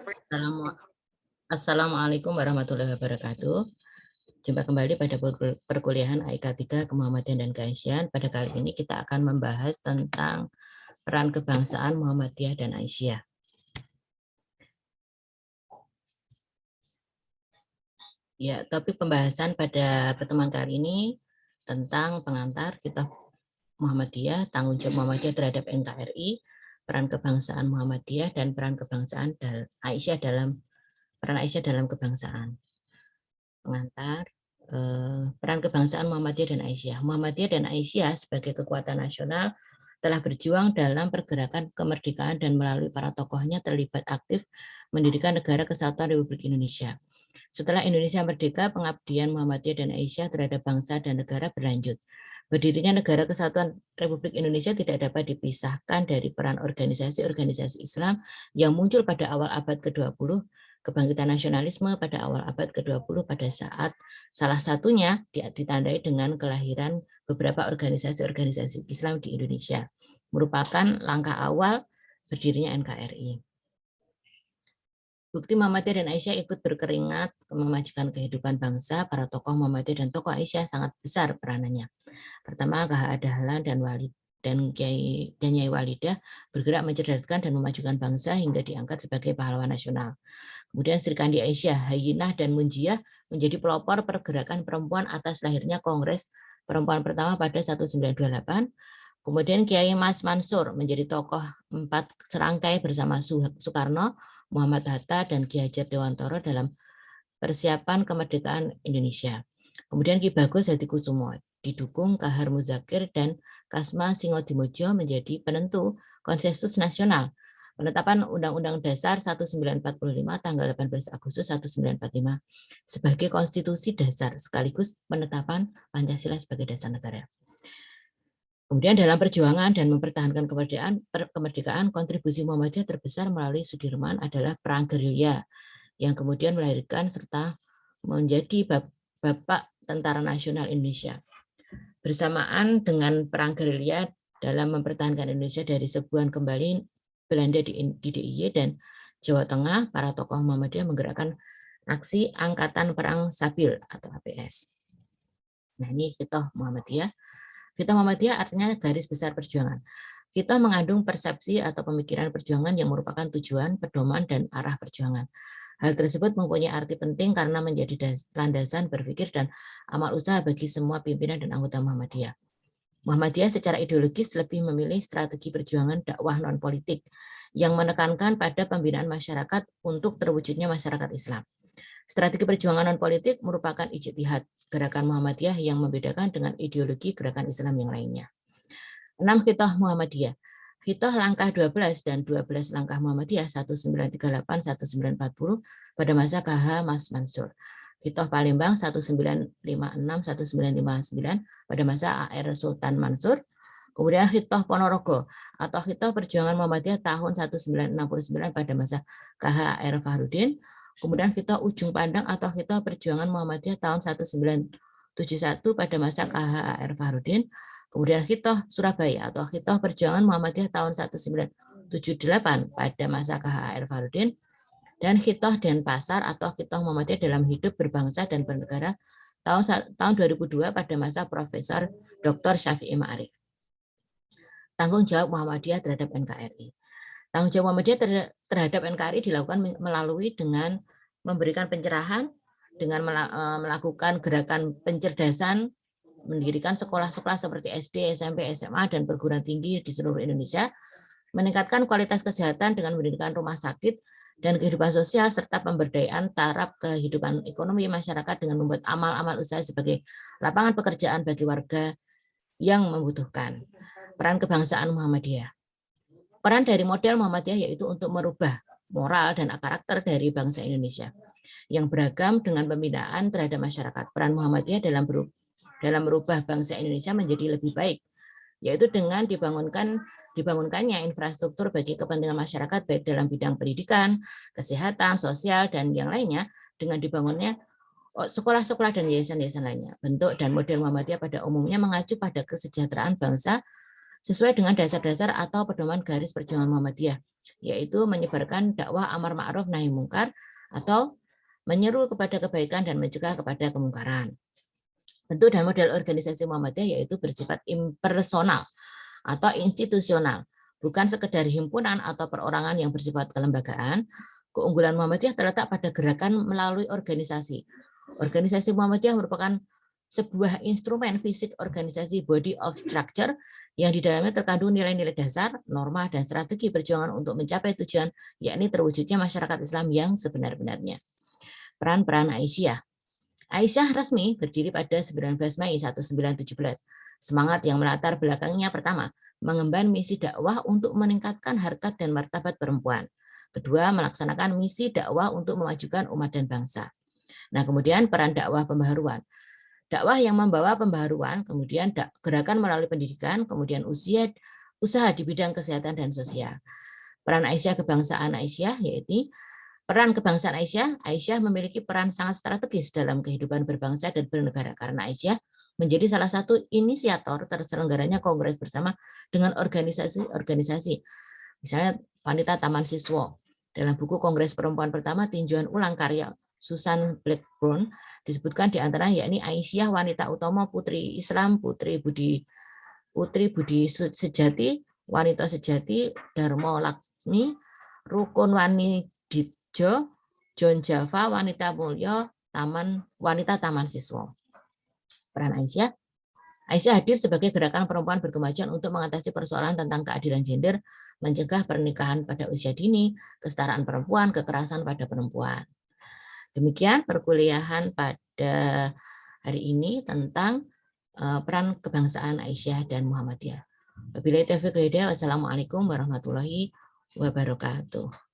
Assalamu- Assalamualaikum warahmatullahi wabarakatuh. Jumpa kembali pada perkuliahan AIK 3 Kemuhammadiyaan dan Keaisyaan. Pada kali ini kita akan membahas tentang peran kebangsaan Muhammadiyah dan Aisyah. Ya, topik pembahasan pada pertemuan kali ini tentang pengantar kitab Muhammadiyah, tanggung jawab Muhammadiyah terhadap NKRI, peran kebangsaan Muhammadiyah dan peran kebangsaan peran Aisyah dalam kebangsaan. Pengantar peran kebangsaan Muhammadiyah dan Aisyah. Muhammadiyah dan Aisyah sebagai kekuatan nasional telah berjuang dalam pergerakan kemerdekaan dan melalui para tokohnya terlibat aktif mendirikan negara kesatuan Republik Indonesia. Setelah Indonesia merdeka, pengabdian Muhammadiyah dan Aisyah terhadap bangsa dan negara berlanjut. Berdirinya Negara Kesatuan Republik Indonesia tidak dapat dipisahkan dari peran organisasi-organisasi Islam yang muncul pada awal abad ke-20, kebangkitan nasionalisme pada awal abad ke-20 pada saat salah satunya ditandai dengan kelahiran beberapa organisasi-organisasi Islam di Indonesia, merupakan langkah awal berdirinya NKRI. Bukti Muhammadiyah dan Aisyah ikut berkeringat memajukan kehidupan bangsa. Para tokoh Muhammadiyah dan tokoh Aisyah sangat besar peranannya. Pertama, K.H. Dahlan dan Nyai Walidah bergerak mencerdaskan dan memajukan bangsa hingga diangkat sebagai pahlawan nasional. Kemudian Sri Kandi Aisyah, Hayyinah dan Munjiah menjadi pelopor pergerakan perempuan atas lahirnya Kongres Perempuan pertama pada 1928. Kemudian Kiai Mas Mansur menjadi tokoh 4 serangkai bersama Soekarno, Muhammad Hatta, dan Ki Hajar Dewantoro dalam persiapan kemerdekaan Indonesia. Kemudian Ki Bagus Hadikusumo didukung Kahar Muzakir dan Kasma Singodimodjo menjadi penentu konsensus nasional. Penetapan Undang-Undang Dasar 1945 tanggal 18 Agustus 1945 sebagai konstitusi dasar sekaligus penetapan Pancasila sebagai dasar negara. Kemudian dalam perjuangan dan mempertahankan kemerdekaan, kontribusi Muhammadiyah terbesar melalui Sudirman adalah perang gerilya yang kemudian melahirkan serta menjadi Bapak Tentara Nasional Indonesia. Bersamaan dengan perang gerilya dalam mempertahankan Indonesia dari serbuan kembali Belanda di DIY dan Jawa Tengah, para tokoh Muhammadiyah menggerakkan aksi Angkatan Perang Sabil atau APS. Nah, ini Hitoh Muhammadiyah. Hitoh Muhammadiyah artinya garis besar perjuangan. Kita mengandung persepsi atau pemikiran perjuangan yang merupakan tujuan, pedoman, dan arah perjuangan. Hal tersebut mempunyai arti penting karena menjadi landasan berpikir dan amal usaha bagi semua pimpinan dan anggota Muhammadiyah. Muhammadiyah secara ideologis lebih memilih strategi perjuangan dakwah non-politik yang menekankan pada pembinaan masyarakat untuk terwujudnya masyarakat Islam. Strategi perjuangan non-politik merupakan ijtihad gerakan Muhammadiyah yang membedakan dengan ideologi gerakan Islam yang lainnya. 6 Hitoh Muhammadiyah. Hitoh langkah 12 dan 12 langkah Muhammadiyah 1938-1940 pada masa KH Mas Mansur. Hitoh Palembang 1956-1959 pada masa AR Sultan Mansur. Kemudian Hitoh Ponorogo atau Hitoh Perjuangan Muhammadiyah tahun 1969 pada masa KH AR Fahrudin. Kemudian Hitoh Ujung Pandang atau Hitoh Perjuangan Muhammadiyah tahun 1971 pada masa KH AR Fahrudin. Kemudian Hitoh Surabaya atau Hitoh Perjuangan Muhammadiyah tahun 1978 pada masa KH AR Fahrudin. Dan Hitoh Denpasar atau Hitoh Muhammadiyah dalam hidup berbangsa dan bernegara tahun 2002 pada masa Profesor Dr. Syafi'i Ma'arif. Tanggung jawab Muhammadiyah terhadap NKRI. Tanggung jawab Muhammadiyah terhadap NKRI dilakukan melalui dengan memberikan pencerahan, dengan melakukan gerakan pencerdasan, mendirikan sekolah-sekolah seperti SD, SMP, SMA, dan perguruan tinggi di seluruh Indonesia, meningkatkan kualitas kesehatan dengan mendirikan rumah sakit dan kehidupan sosial, serta pemberdayaan taraf kehidupan ekonomi masyarakat dengan membuat amal-amal usaha sebagai lapangan pekerjaan bagi warga yang membutuhkan. Peran kebangsaan Muhammadiyah. Peran dari model Muhammadiyah yaitu untuk merubah moral dan karakter dari bangsa Indonesia yang beragam dengan pembinaan terhadap masyarakat. Peran Muhammadiyah dalam merubah bangsa Indonesia menjadi lebih baik, yaitu dengan dibangunkannya infrastruktur bagi kepentingan masyarakat baik dalam bidang pendidikan, kesehatan, sosial, dan yang lainnya, dengan dibangunnya sekolah-sekolah dan yayasan-yayasan lainnya. Bentuk dan model Muhammadiyah pada umumnya mengacu pada kesejahteraan bangsa sesuai dengan dasar-dasar atau pedoman garis perjuangan Muhammadiyah, yaitu menyebarkan dakwah amar ma'ruf nahi mungkar atau menyeru kepada kebaikan dan mencegah kepada kemungkaran. Bentuk dan model organisasi Muhammadiyah yaitu bersifat impersonal atau institusional, bukan sekedar himpunan atau perorangan yang bersifat kelembagaan. Keunggulan Muhammadiyah terletak pada gerakan melalui organisasi. Organisasi Muhammadiyah merupakan sebuah instrumen fisik organisasi body of structure yang di dalamnya terkandung nilai-nilai dasar, norma, dan strategi perjuangan untuk mencapai tujuan, yakni terwujudnya masyarakat Islam yang sebenar-benarnya. Peran-peran Aisyah. Aisyah resmi berdiri pada 19 Mei 1917. Semangat yang melatar belakangnya pertama, mengemban misi dakwah untuk meningkatkan harkat dan martabat perempuan. Kedua, melaksanakan misi dakwah untuk memajukan umat dan bangsa. Nah, kemudian peran dakwah pembaharuan. Dakwah yang membawa pembaharuan, kemudian gerakan melalui pendidikan, kemudian usaha di bidang kesehatan dan sosial. Peran Aisyah kebangsaan Aisyah yaitu peran kebangsaan Aisyah memiliki peran sangat strategis dalam kehidupan berbangsa dan bernegara karena Aisyah menjadi salah satu inisiator terselenggaranya kongres bersama dengan organisasi-organisasi. Misalnya Wanita Taman Siswa. Dalam buku Kongres Perempuan Pertama tinjauan ulang karya Susan Blackburn disebutkan di antaranya yakni Aisyah Wanita Utomo, Putri Islam, Putri Budi Sejati, Wanita Sejati, Dharma Laksmi, Rukun Waniditjo, John Java, Wanita Mulya, Wanita Taman Siswa. Peran Aisyah hadir sebagai gerakan perempuan berkemajuan untuk mengatasi persoalan tentang keadilan gender, mencegah pernikahan pada usia dini, kesetaraan perempuan, kekerasan pada perempuan. Demikian perkuliahan pada hari ini tentang peran kebangsaan Aisyah dan Muhammadiyah. Wabillahi taufiq wal hidayah. Wassalamualaikum warahmatullahi wabarakatuh.